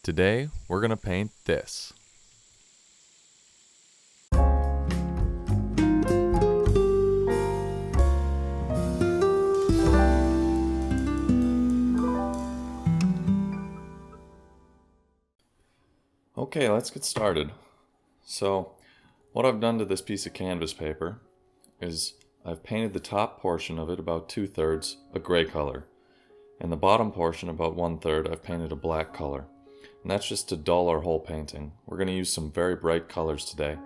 Today, we're going to paint this. Okay, let's get started. So, what I've done to this piece of canvas paper is I've painted the top portion of it, about 2/3, a gray color. And the bottom portion, about 1/3, I've painted a black color. And that's just to dull our whole painting. We're going to use some very bright colors today.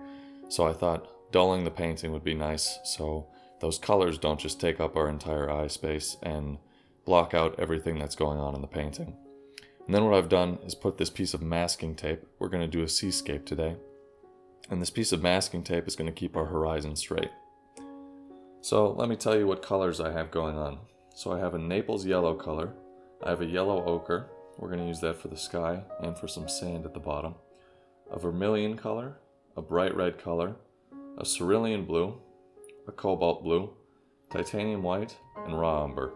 So I thought dulling the painting would be nice, so those colors don't just take up our entire eye space and block out everything that's going on in the painting. And then what I've done is put this piece of masking tape. We're going to do a seascape today. And this piece of masking tape is going to keep our horizon straight. So let me tell you what colors I have going on. So I have a Naples yellow color. I have a yellow ochre. We're going to use that for the sky and for some sand at the bottom. A vermilion color, a bright red color, a cerulean blue, a cobalt blue, titanium white, and raw umber.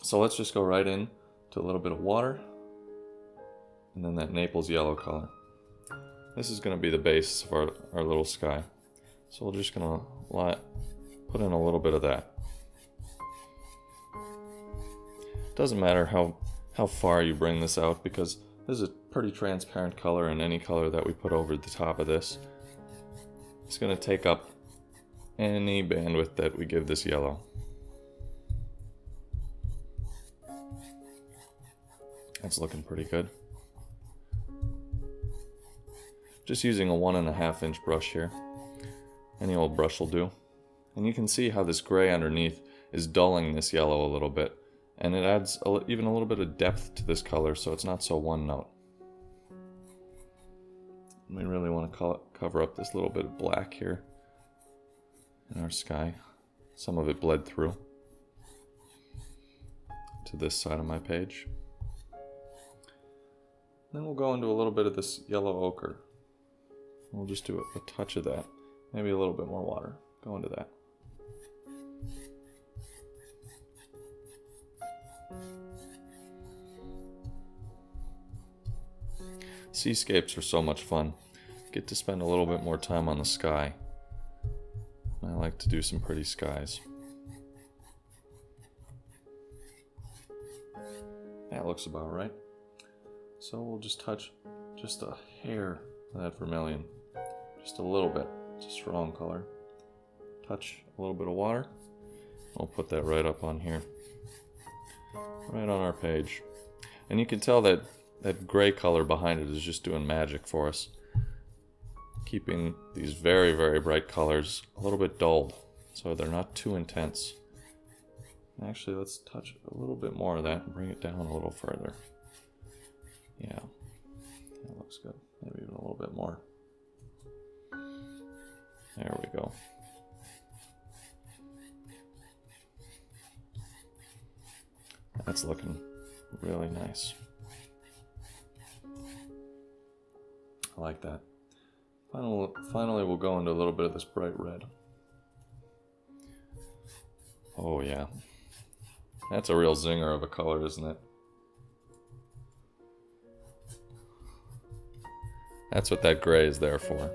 So let's just go right in to a little bit of water, and then that Naples yellow color. This is going to be the base of our little sky. So we're just going to put in a little bit of that. Doesn't matter how far you bring this out, because this is a pretty transparent color, and any color that we put over the top of this is going to take up any bandwidth that we give this yellow. That's looking pretty good. Just using a 1.5 inch brush here. Any old brush will do. And you can see how this gray underneath is dulling this yellow a little bit. And it adds even a little bit of depth to this color, so it's not so one note. We really want to cover up this little bit of black here in our sky. Some of it bled through to this side of my page. Then we'll go into a little bit of this yellow ochre. We'll just do a touch of that. Maybe a little bit more water. Go into that. Seascapes are so much fun. Get to spend a little bit more time on the sky. I like to do some pretty skies. That looks about right. So we'll just touch just a hair of that vermilion. Just a little bit. It's a strong color. Touch a little bit of water. We'll put that right up on here. Right on our page. And you can tell that gray color behind it is just doing magic for us. Keeping these very, very bright colors a little bit dulled, so they're not too intense. Actually, let's touch a little bit more of that and bring it down a little further. Yeah, that looks good. Maybe even a little bit more. There we go. That's looking really nice. I like that. Finally, we'll go into a little bit of this bright red. Oh yeah. That's a real zinger of a color, isn't it? That's what that gray is there for.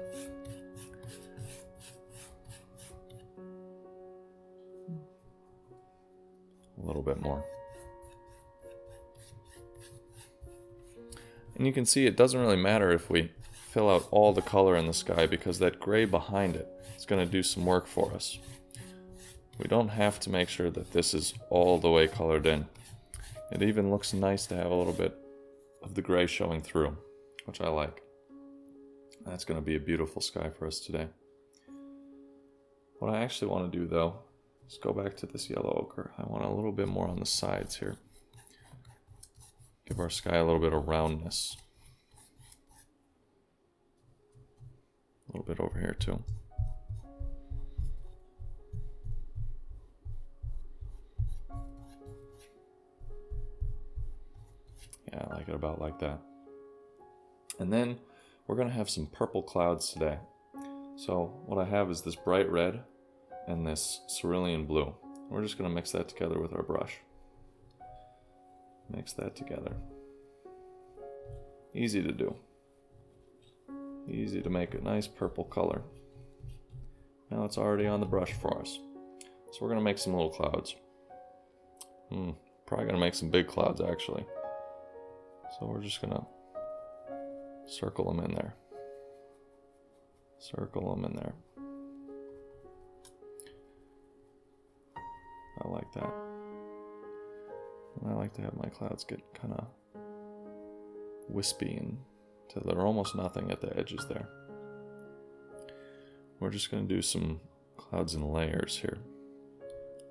A little bit more. And you can see it doesn't really matter if we fill out all the color in the sky, because that gray behind it is going to do some work for us. We don't have to make sure that this is all the way colored in. It even looks nice to have a little bit of the gray showing through, which I like. That's going to be a beautiful sky for us today. What I actually want to do, though, is go back to this yellow ochre. I want a little bit more on the sides here. Give our sky a little bit of roundness. A little bit over here too. Yeah, I like it about like that. And then we're going to have some purple clouds today. So what I have is this bright red and this cerulean blue. We're just going to mix that together with our brush. Mix that together. Easy to do. Easy to make a nice purple color. Now it's already on the brush for us. So we're going to make some little clouds. Probably going to make some big clouds actually. So we're just going to circle them in there. Circle them in there. I like that. And I like to have my clouds get kind of wispy and till they're almost nothing at the edges there. We're just going to do some clouds in layers here.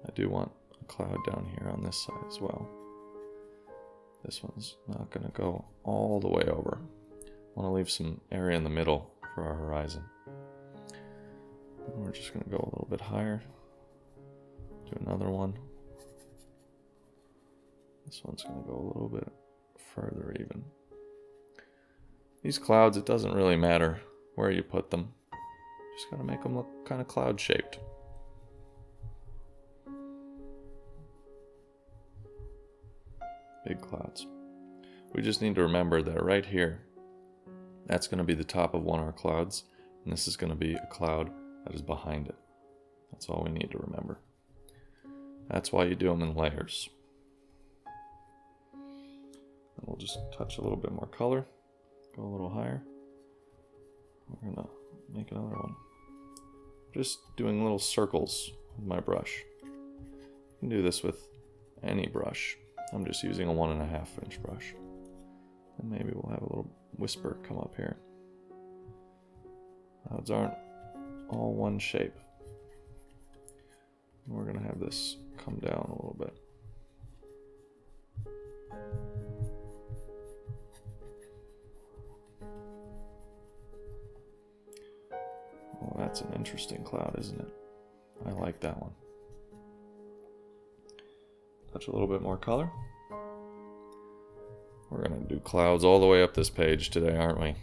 I do want a cloud down here on this side as well. This one's not going to go all the way over. I want to leave some area in the middle for our horizon. And we're just going to go a little bit higher. Do another one. This one's going to go a little bit further even. These clouds, it doesn't really matter where you put them. Just gotta make them look kind of cloud shaped. Big clouds. We just need to remember that right here, that's going to be the top of one of our clouds, and this is going to be a cloud that is behind it. That's all we need to remember. That's why you do them in layers. And we'll just touch a little bit more color. Go a little higher. We're gonna make another one. Just doing little circles with my brush. You can do this with any brush. I'm just using a 1.5 inch brush. And maybe we'll have a little whisper come up here. Clouds aren't all one shape. We're gonna have this come down a little bit. Oh, that's an interesting cloud, isn't it? I like that one. Touch a little bit more color. We're going to do clouds all the way up this page today, aren't we?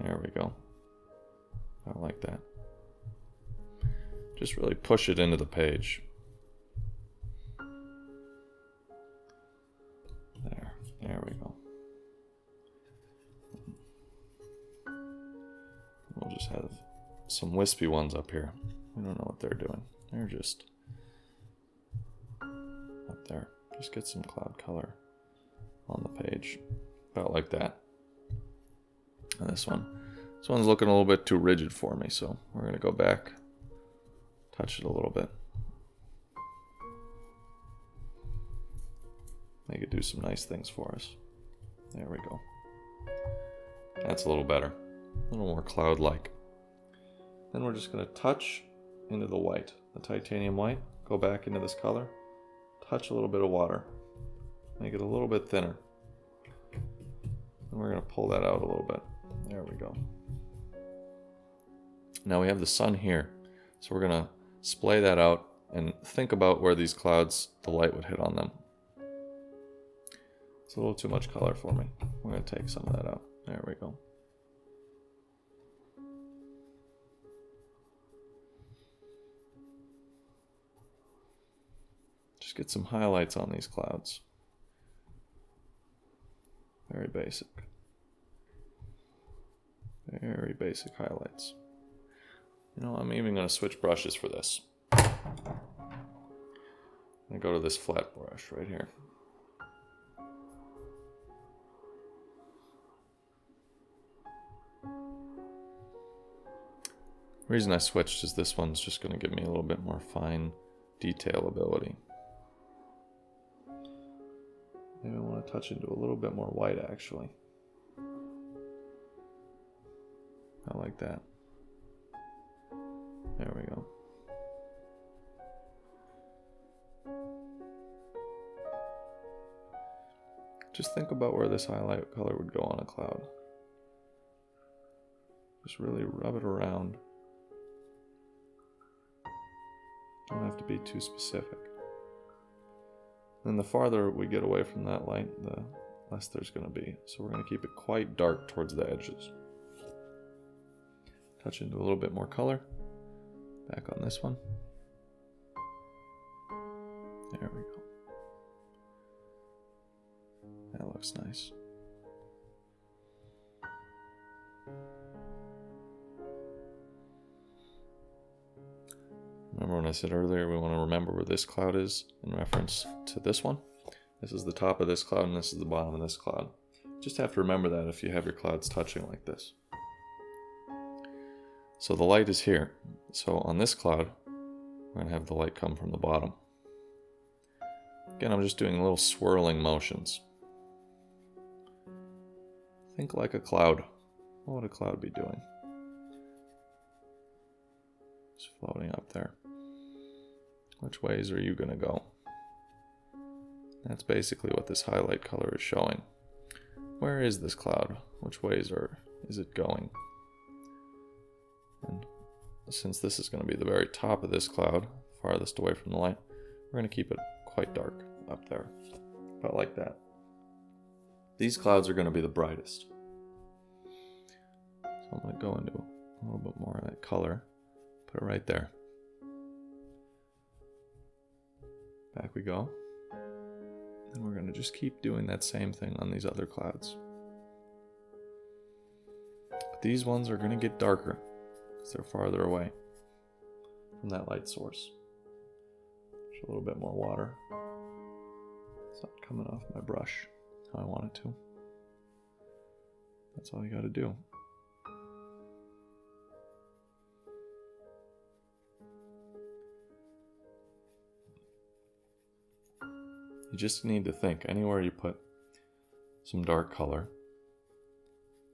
There we go. I like that. Just really push it into the page. There we go. We'll just have some wispy ones up here. We don't know what they're doing. They're just up there. Just get some cloud color on the page. About like that. And this one's looking a little bit too rigid for me, so we're going to go back, touch it a little bit. Make it do some nice things for us. There we go. That's a little better. A little more cloud-like. Then we're just going to touch into the white, the titanium white. Go back into this color. Touch a little bit of water. Make it a little bit thinner. And we're going to pull that out a little bit. There we go. Now we have the sun here. So we're going to splay that out and think about where these clouds, the light would hit on them. It's a little too much color for me. We're going to take some of that out. There we go. Just get some highlights on these clouds. Very basic. Very basic highlights. You know, I'm even going to switch brushes for this. I'm going to go to this flat brush right here. The reason I switched is this one's just going to give me a little bit more fine detail ability. Maybe I want to touch into a little bit more white actually. I like that. There we go. Just think about where this highlight color would go on a cloud. Just really rub it around. Don't have to be too specific. Then the farther we get away from that light, the less there's going to be. So we're going to keep it quite dark towards the edges. Touch into a little bit more color. Back on this one. There we go. looks nice. Remember when I said earlier we want to remember where this cloud is in reference to this one? This is the top of this cloud and this is the bottom of this cloud. Just have to remember that if you have your clouds touching like this. So the light is here. So on this cloud, we're going to have the light come from the bottom. Again, I'm just doing little swirling motions. Think like a cloud. What would a cloud be doing? Just floating up there. Which ways are you going to go? That's basically what this highlight color is showing. Where is this cloud? Which ways is it going? And since this is going to be the very top of this cloud, farthest away from the light, we're going to keep it quite dark up there. About like that. These clouds are going to be the brightest. So I'm going to go into a little bit more of that color. Put it right there. Back we go. And we're going to just keep doing that same thing on these other clouds. But these ones are going to get darker because they're farther away from that light source. Just a little bit more water. It's not coming off my brush how I want it to. That's all you got to do. You just need to think, anywhere you put some dark color,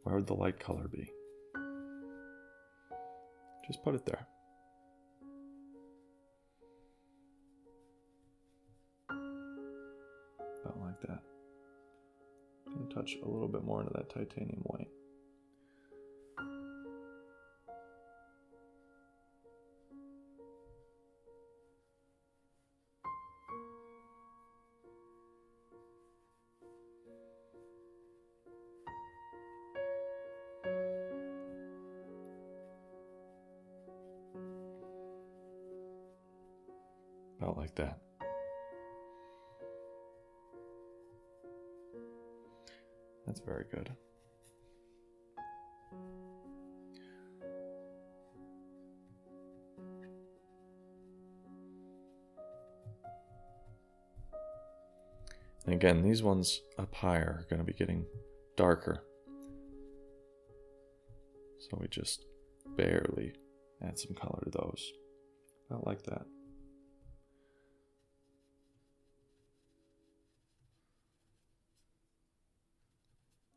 where would the light color be? Just put it there. About like that. I'm going to touch a little bit more into that titanium white. About like that. That's very good. And again, these ones up higher are going to be getting darker. So we just barely add some color to those. About like that.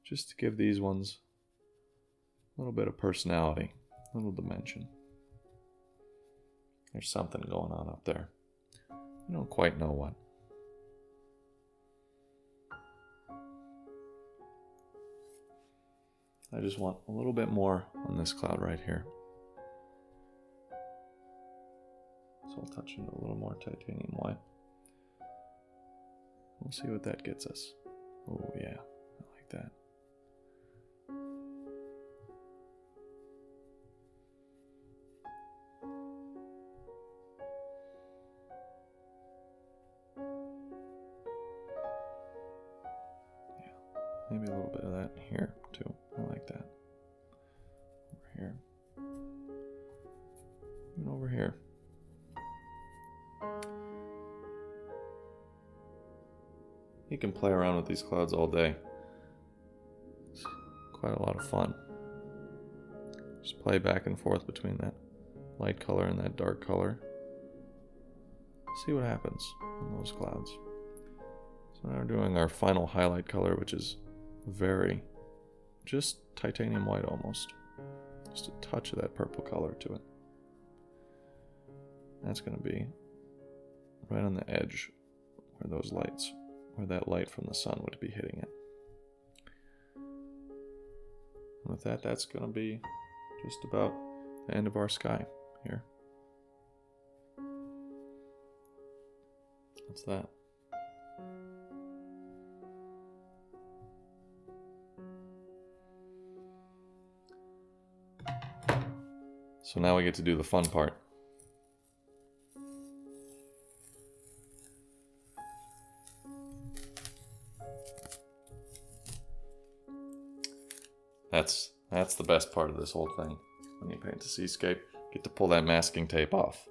Just to give these ones a little bit of personality, a little dimension. There's something going on up there. I don't quite know what. I just want a little bit more on this cloud right here. So I'll touch into a little more titanium white. We'll see what that gets us. Oh yeah, I like that. Maybe a little bit of that in here too. I like that. Over here. And over here. You can play around with these clouds all day. It's quite a lot of fun. Just play back and forth between that light color and that dark color. See what happens in those clouds. So now we're doing our final highlight color, which is very, just titanium white almost. Just a touch of that purple color to it. That's going to be right on the edge where those lights, where that light from the sun would be hitting it. And with that, that's going to be just about the end of our sky here. That's that. So now we get to do the fun part. That's the best part of this whole thing. When you paint the seascape, get to pull that masking tape off.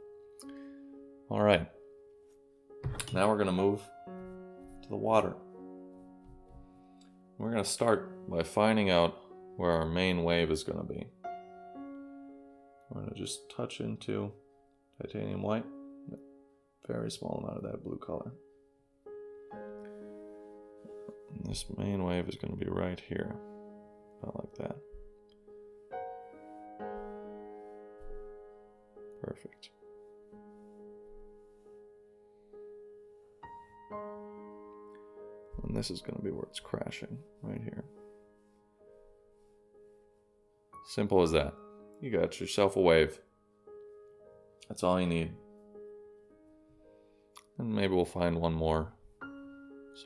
Alright. Now we're going to move to the water. We're going to start by finding out where our main wave is going to be. We're going to just touch into titanium white, a very small amount of that blue color. And this main wave is going to be right here, about like that. Perfect. And this is going to be where it's crashing, right here. Simple as that. You got yourself a wave. That's all you need. And maybe we'll find one more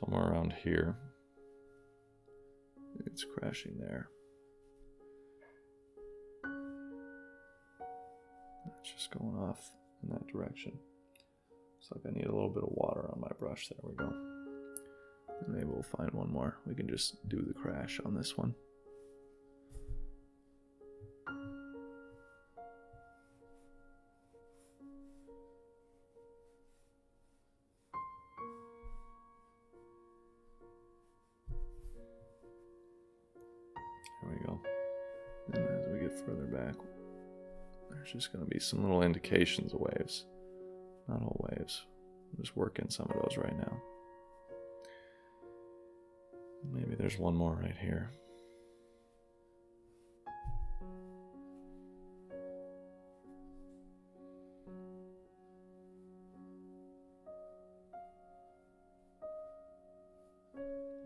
somewhere around here. It's crashing there. It's just going off in that direction. Looks like I need a little bit of water on my brush. There we go. And maybe we'll find one more. We can just do the crash on this one. There we go. And as we get further back, there's just going to be some little indications of waves. Not all waves. I'm just working some of those right now. Maybe there's one more right here.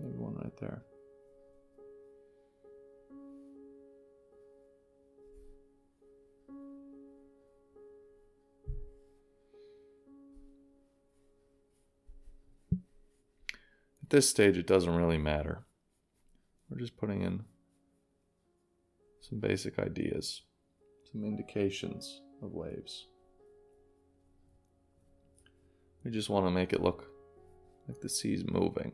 Maybe one right there. At this stage, it doesn't really matter. We're just putting in some basic ideas, some indications of waves. We just want to make it look like the sea's moving.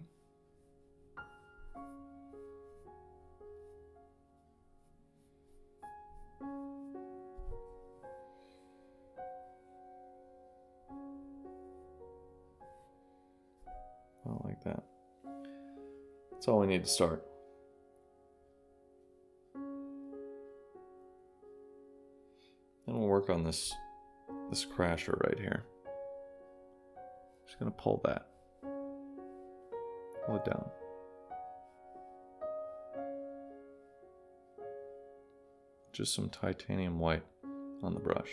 About like that. That's all we need to start. Then we'll work on this crasher right here. Just gonna pull that. Pull it down. Just some titanium white on the brush.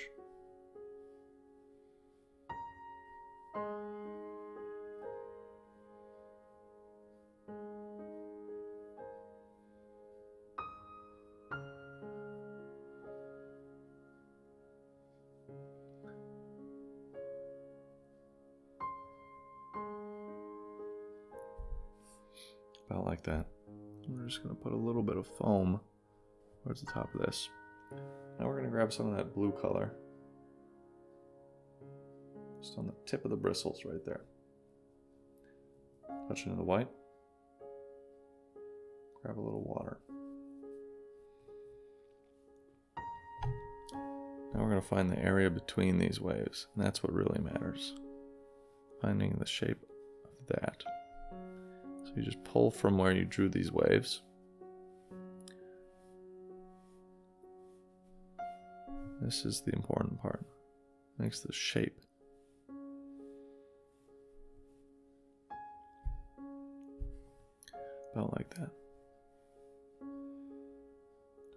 About like that. We're just going to put a little bit of foam towards the top of this. Now we're going to grab some of that blue color. Just on the tip of the bristles right there. Touch into the white. Grab a little water. Now we're going to find the area between these waves, and that's what really matters. Finding the shape of that. So you just pull from where you drew these waves. This is the important part. Makes the shape. About like that.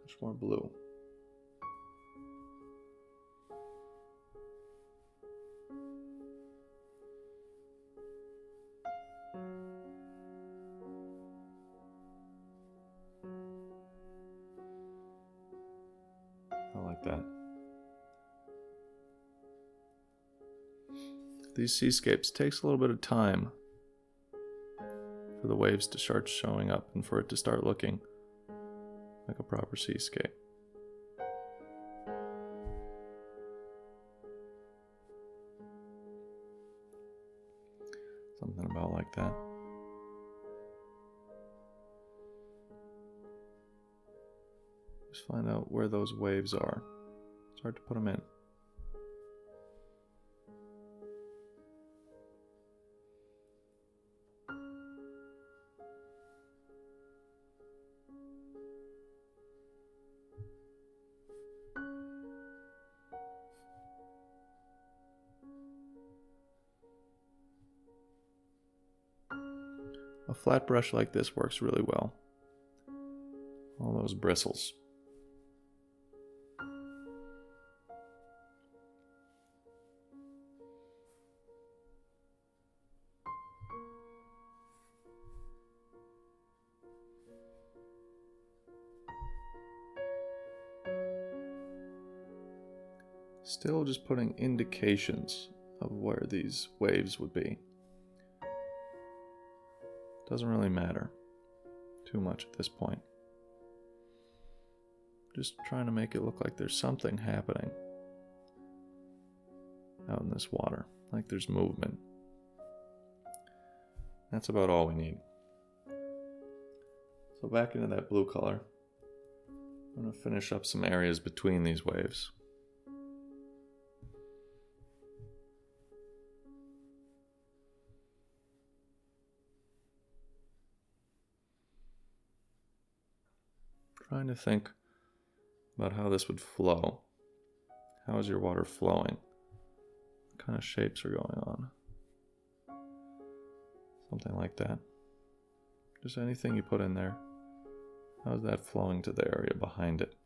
Touch more blue. Like that. These seascapes takes a little bit of time for the waves to start showing up and for it to start looking like a proper seascape. Something about like that. Just find out where those waves are. It's hard to put them in. A flat brush like this works really well. All those bristles. Still just putting indications of where these waves would be. Doesn't really matter too much at this point. Just trying to make it look like there's something happening out in this water, like there's movement. That's about all we need. So back into that blue color, I'm going to finish up some areas between these waves. Trying to think about how this would flow. How is your water flowing? What kind of shapes are going on? Something like that. Just anything you put in there. How's that flowing to the area behind it?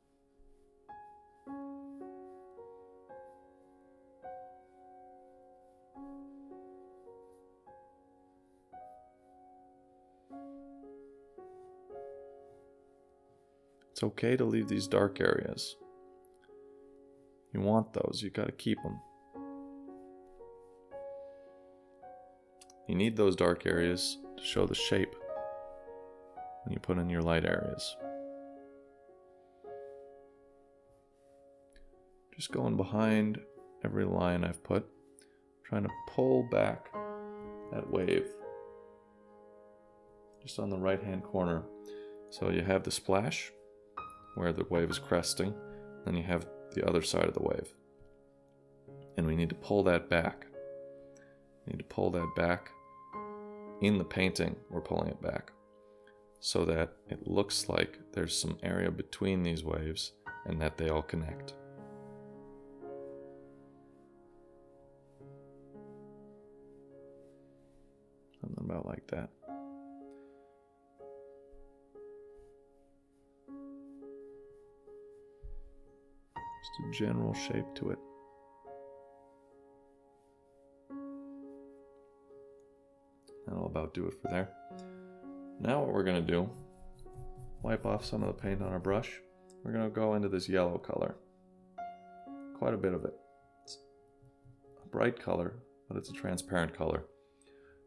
It's okay to leave these dark areas. You want those, you gotta keep them. You need those dark areas to show the shape when you put in your light areas. Just going behind every line I've put, trying to pull back that wave just on the right hand corner. So you have the splash where the wave is cresting, then you have the other side of the wave. And we need to pull that back. We need to pull that back. In the painting, we're pulling it back so that it looks like there's some area between these waves and that they all connect. Something about like that. Just a general shape to it. That'll about do it for there. Now what we're going to do, wipe off some of the paint on our brush. We're going to go into this yellow color. Quite a bit of it. It's a bright color, but it's a transparent color.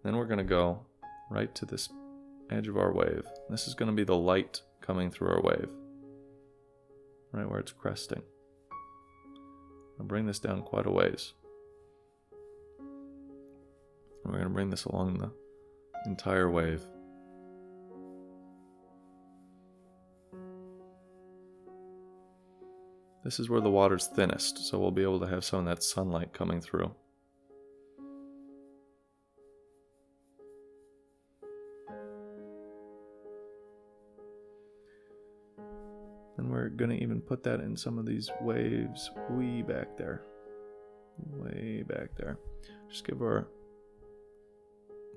Then we're going to go right to this edge of our wave. This is going to be the light coming through our wave. Right where it's cresting. I'll bring this down quite a ways. And we're going to bring this along the entire wave. This is where the water's thinnest, so we'll be able to have some of that sunlight coming through. And we're going to even put that in some of these waves way back there. Way back there. Just give our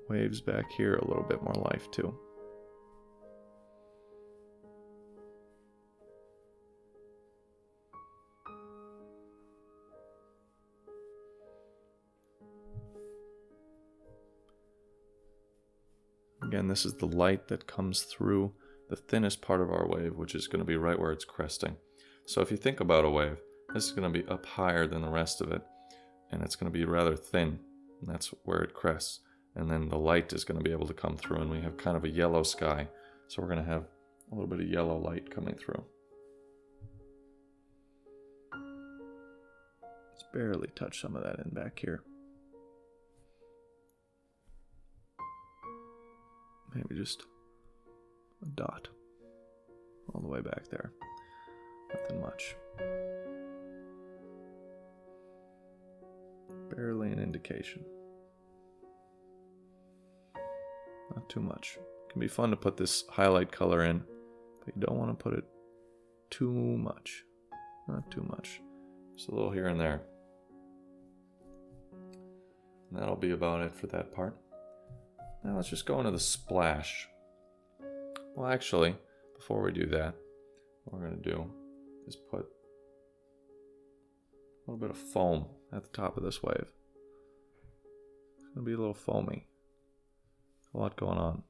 waves back here a little bit more life too. Again, this is the light that comes through the thinnest part of our wave, which is going to be right where it's cresting. So if you think about a wave, this is going to be up higher than the rest of it, and it's going to be rather thin, and that's where it crests. And then the light is going to be able to come through, and we have kind of a yellow sky, so we're going to have a little bit of yellow light coming through. Let's barely touch some of that in back here. Maybe just a dot all the way back there. Nothing much. Barely an indication. Not too much. It can be fun to put this highlight color in, but you don't want to put it too much. Not too much. Just a little here and there. And that'll be about it for that part. Now let's just go into the splash. Well, actually, before we do that, what we're going to do is put a little bit of foam at the top of this wave. It's going to be a little foamy. A lot going on.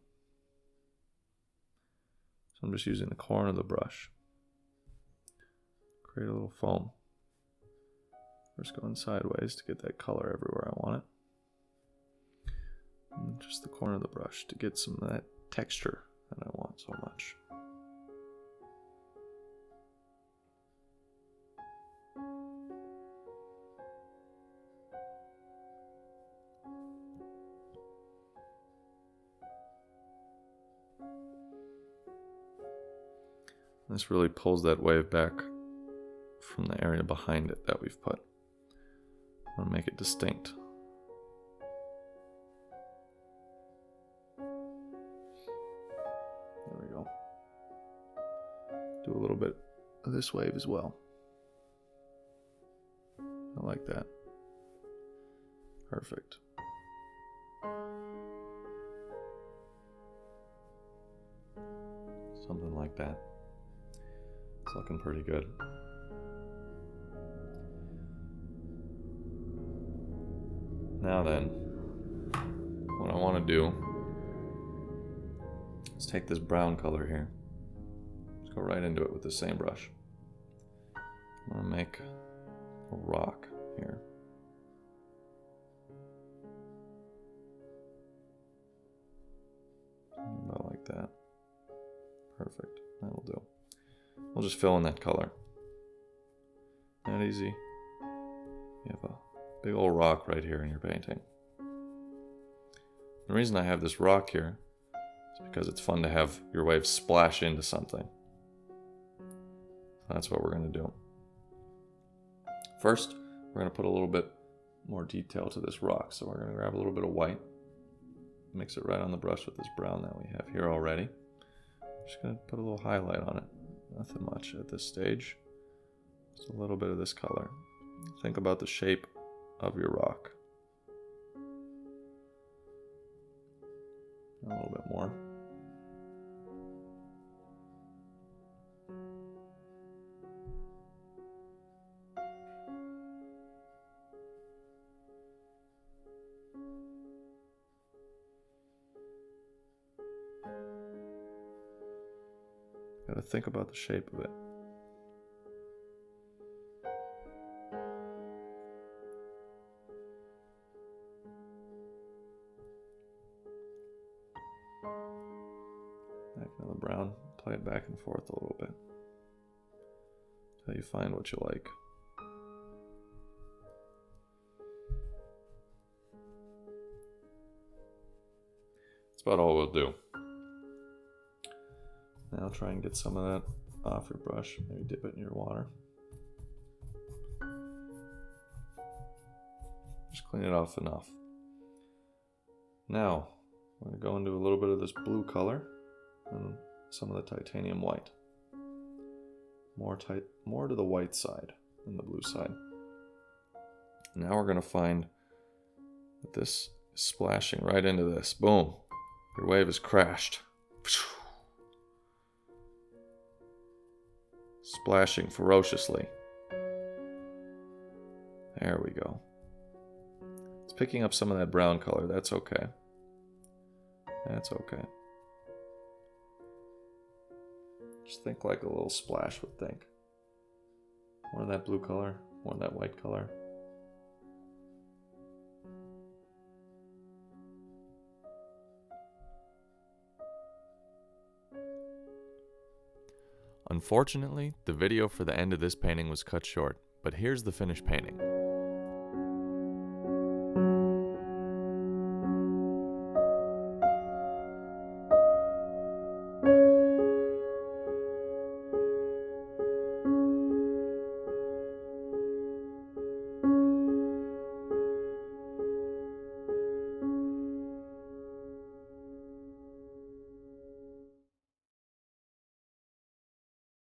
So I'm just using the corner of the brush. Create a little foam. First going sideways to get that color everywhere I want it. And just the corner of the brush to get some of that texture that I want so much. This really pulls that wave back from the area behind it that we've put. I want to make it distinct. There we go. Do a little bit of this wave as well. I like that. Perfect. Something like that. It's looking pretty good. Now then, what I want to do is take this brown color here. Let's go right into it with the same brush. I'm going to make a rock here. About like that. Perfect. That'll do. We'll just fill in that color. That easy. You have a big old rock right here in your painting. The reason I have this rock here is because it's fun to have your waves splash into something. So that's what we're going to do. First, we're going to put a little bit more detail to this rock. So we're going to grab a little bit of white, mix it right on the brush with this brown that we have here already. Just going to put a little highlight on it. Nothing much at this stage. Just a little bit of this color. Think about the shape of your rock. A little bit more. Gotta think about the shape of it. Back into the brown, play it back and forth a little bit until you find what you like. That's about all we'll do. Now try and get some of that off your brush. Maybe dip it in your water. Just clean it off enough. Now, we're going to go into a little bit of this blue color and some of the titanium white. More to the white side than the blue side. Now we're going to find that this is splashing right into this. Boom. Your wave is crashed. Splashing ferociously. There we go. It's picking up some of that brown color. That's okay. That's okay. Just think like a little splash would think. More of that blue color, more of that white color. Unfortunately, the video for the end of this painting was cut short, but here's the finished painting.